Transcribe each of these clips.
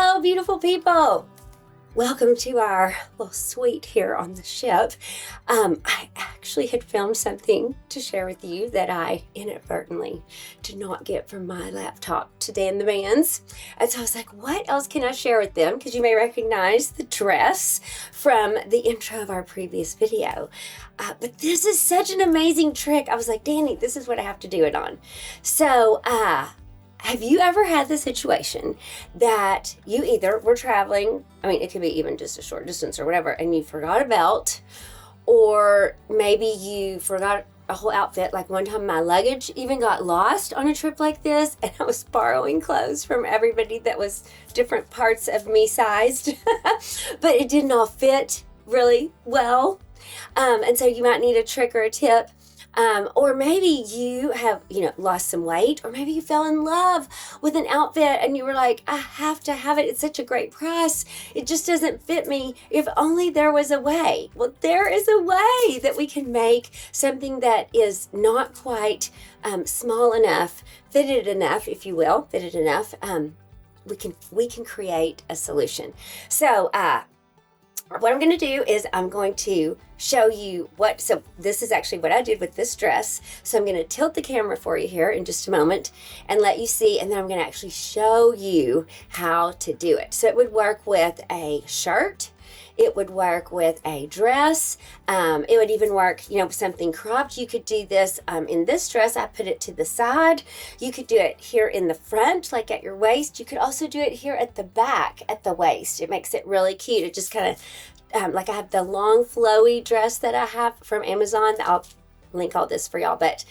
Hello, beautiful people. Welcome to our little suite here on the ship. I actually had filmed something to share with you that I inadvertently did not get from my laptop today in the vans. And so I was like, what else can I share with them? Because you may recognize the dress from the intro of our previous video. But this is such an amazing trick. I was like, Danny, this is what I have to do it on. So, have you ever had the situation that you either were traveling, I mean, it could be even just a short distance or whatever, and you forgot a belt, or maybe you forgot a whole outfit. Like one time my luggage even got lost on a trip like this, and I was borrowing clothes from everybody that was different parts of me sized, but it didn't all fit really well. And so you might need a trick or a tip. Or maybe you have, lost some weight, or maybe you fell in love with an outfit and you were like, I have to have it. It's such a great price. It just doesn't fit me. If only there was a way. Well, there is a way that we can make something that is not quite small enough, fitted enough, if you will, fitted enough. We can create a solution. So, what I'm going to do is I'm going to show you so this is actually what I did with this dress. So I'm going to tilt the camera for you here in just a moment and let you see, and then I'm going to actually show you how to do it. So it would work with a shirt. It would work with a dress. It would even work, something cropped. You could do this in this dress. I put it to the side. You could do it here in the front, like at your waist. You could also do it here at the back, at the waist. It makes it really cute. It just kind of, like I have the long flowy dress that I have from Amazon. I'll link all this for y'all, but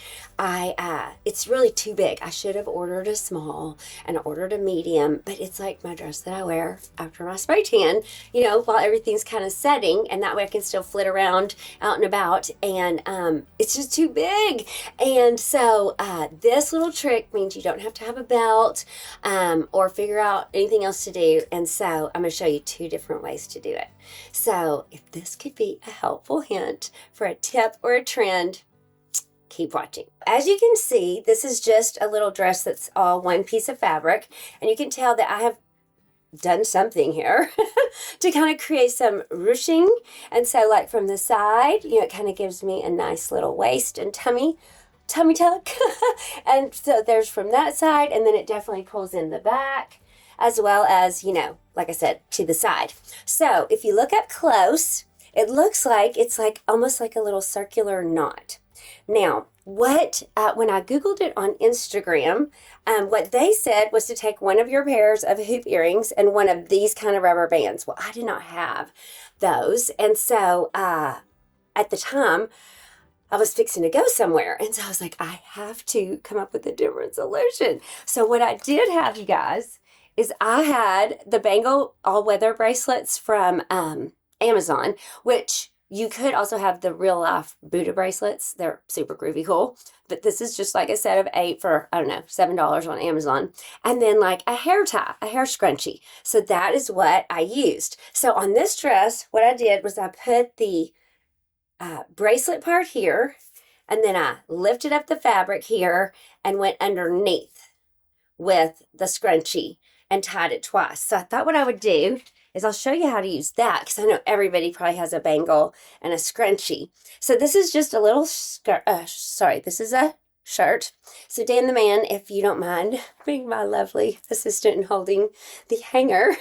it's really too big. I should have ordered a small and ordered a medium, but it's like my dress that I wear after my spray tan, while everything's kind of setting, and that way I can still flit around out and about, and it's just too big. And so this little trick means you don't have to have a belt or figure out anything else to do, and so I'm going to show you 2 different ways to do it. So if this could be a helpful hint for a tip or a trend, keep watching. As you can see, this is just a little dress that's all one piece of fabric, and you can tell that I have done something here to kind of create some ruching. And so like from the side, it kind of gives me a nice little waist and tummy tuck. And so there's from that side, and then it definitely pulls in the back, as well as, like I said, to the side. So if you look up close, it looks like it's like almost like a little circular knot. Now, when I Googled it on Instagram, what they said was to take one of your pairs of hoop earrings and one of these kind of rubber bands. Well, I did not have those. And so at the time, I was fixing to go somewhere. And so I was like, I have to come up with a different solution. So what I did have, you guys, is I had the bangle all-weather bracelets from Amazon, which you could also have the real life Buddha bracelets. They're super groovy cool. But this is just like a set of 8 for, I don't know, $7 on Amazon. And then like a hair tie, a hair scrunchie. So that is what I used. So on this dress, what I did was I put the bracelet part here, and then I lifted up the fabric here and went underneath with the scrunchie and tied it twice. So I thought what I would do is I'll show you how to use that, because I know everybody probably has a bangle and a scrunchie. So this is just a little this is a shirt. So Dan the man, if you don't mind being my lovely assistant and holding the hanger.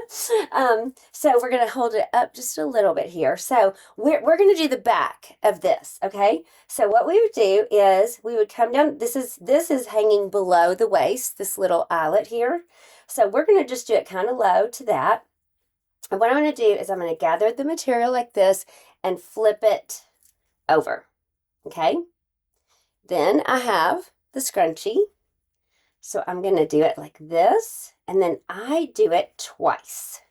So we're going to hold it up just a little bit here. So we're going to do the back of this, okay? So what we would do is we would come down. This is hanging below the waist, this little eyelet here. So we're going to just do it kind of low to that. And what I'm going to do is I'm going to gather the material like this and flip it over, okay? Then I have the scrunchie. So I'm going to do it like this, and then I do it twice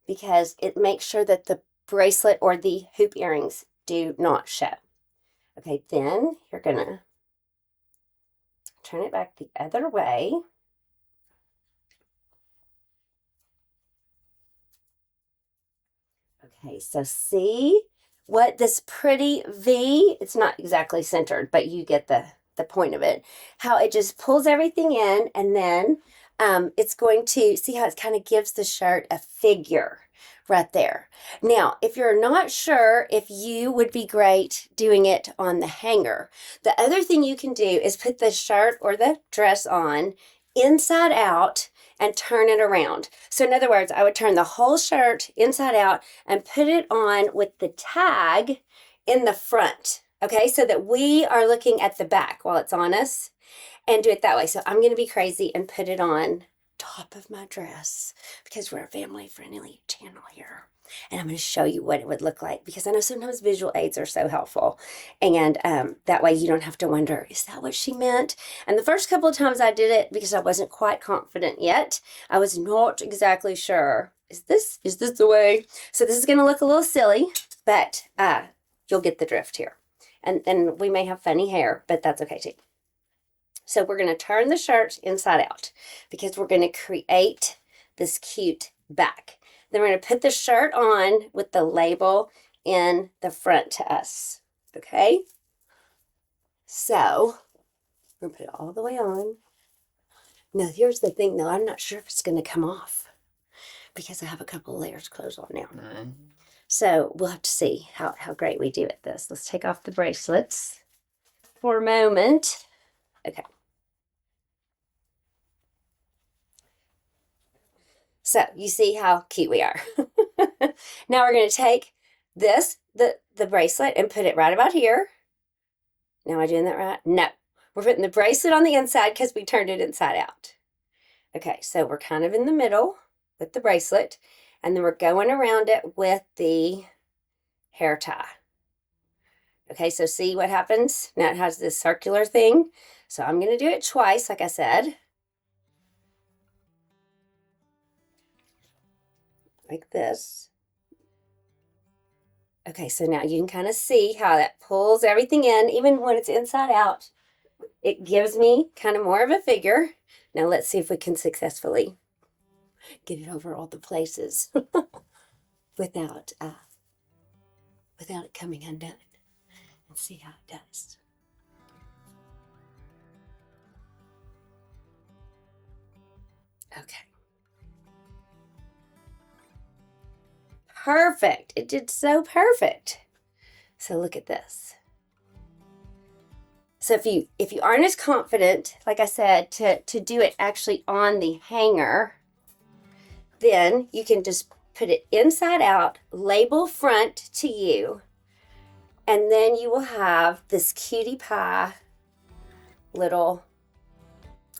because it makes sure that the bracelet or the hoop earrings do not show. Okay, then you're going to turn it back the other way. Okay, so see what this pretty V, it's not exactly centered, but you get the point of it, how it just pulls everything in, and then it's going to, see how it kind of gives the shirt a figure right there. Now, if you're not sure if you would be great doing it on the hanger, the other thing you can do is put the shirt or the dress on inside out and turn it around. So in other words, I would turn the whole shirt inside out and put it on with the tag in the front, okay? So that we are looking at the back while it's on us, and do it that way. So I'm going to be crazy and put it on top of my dress because we're a family-friendly channel here. And I'm going to show you what it would look like because I know sometimes visual aids are so helpful. And that way you don't have to wonder, is that what she meant? And the first couple of times I did it, because I wasn't quite confident yet, I was not exactly sure. Is this the way? So this is going to look a little silly, but you'll get the drift here. And then we may have funny hair, but that's okay too. So we're going to turn the shirt inside out because we're going to create this cute back. Then we're going to put the shirt on with the label in the front to us. Okay? So we're going to put it all the way on. Now here's the thing though, I'm not sure if it's going to come off because I have a couple of layers clothes on now. So we'll have to see how great we do at this. Let's take off the bracelets for a moment. Okay. So you see how cute we are. Now we're going to take this, the bracelet, and put it right about here. Now am I doing that right? No. We're putting the bracelet on the inside because we turned it inside out. Okay, so we're kind of in the middle with the bracelet, and then we're going around it with the hair tie. Okay, so see what happens? Now it has this circular thing. So I'm going to do it twice, like I said. Like this. Okay, so now you can kind of see how that pulls everything in, even when it's inside out. It gives me kind of more of a figure. Now let's see if we can successfully get it over all the places without it coming undone. And see how it does. Okay. Perfect. It did so perfect. So look at this. So if you aren't as confident, like I said, to do it actually on the hanger, then you can just put it inside out, label front to you, and then you will have this cutie pie little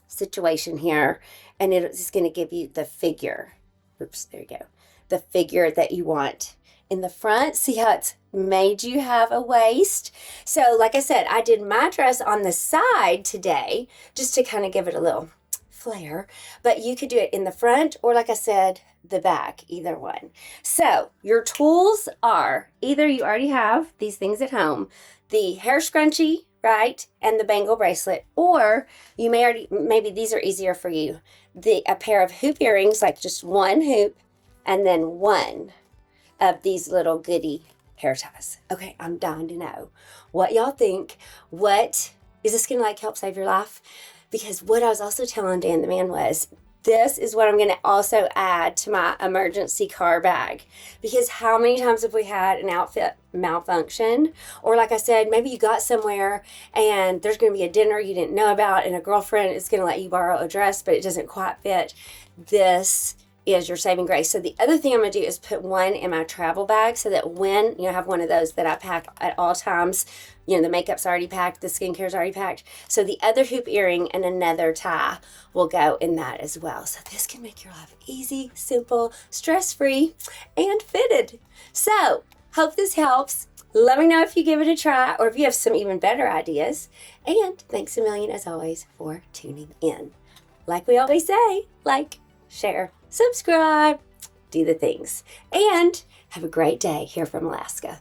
situation here, and it's going to give you the figure. Oops, there you go. The figure that you want. In the front, see how it's made you have a waist? So like I said, I did my dress on the side today just to kind of give it a little flair, but you could do it in the front or, like I said, the back, either one. So your tools are either you already have these things at home, the hair scrunchie, right, and the bangle bracelet, or you may already, maybe these are easier for you, a pair of hoop earrings, like just one hoop and then one of these little goody hair ties. Okay, I'm dying to know what y'all think. What is this gonna like help save your life? Because what I was also telling Dan the man was, this is what I'm gonna also add to my emergency car bag. Because how many times have we had an outfit malfunction? Or like I said, maybe you got somewhere and there's gonna be a dinner you didn't know about and a girlfriend is gonna let you borrow a dress, but it doesn't quite fit. This is your saving grace. So the other thing I'm going to do is put one in my travel bag so that when, I have one of those that I pack at all times, the makeup's already packed, the skincare's already packed. So the other hoop earring and another tie will go in that as well. So this can make your life easy, simple, stress-free, and fitted. So hope this helps. Let me know if you give it a try or if you have some even better ideas. And thanks a million, as always, for tuning in. Like we always say, like, share, subscribe, do the things, and have a great day here from Alaska.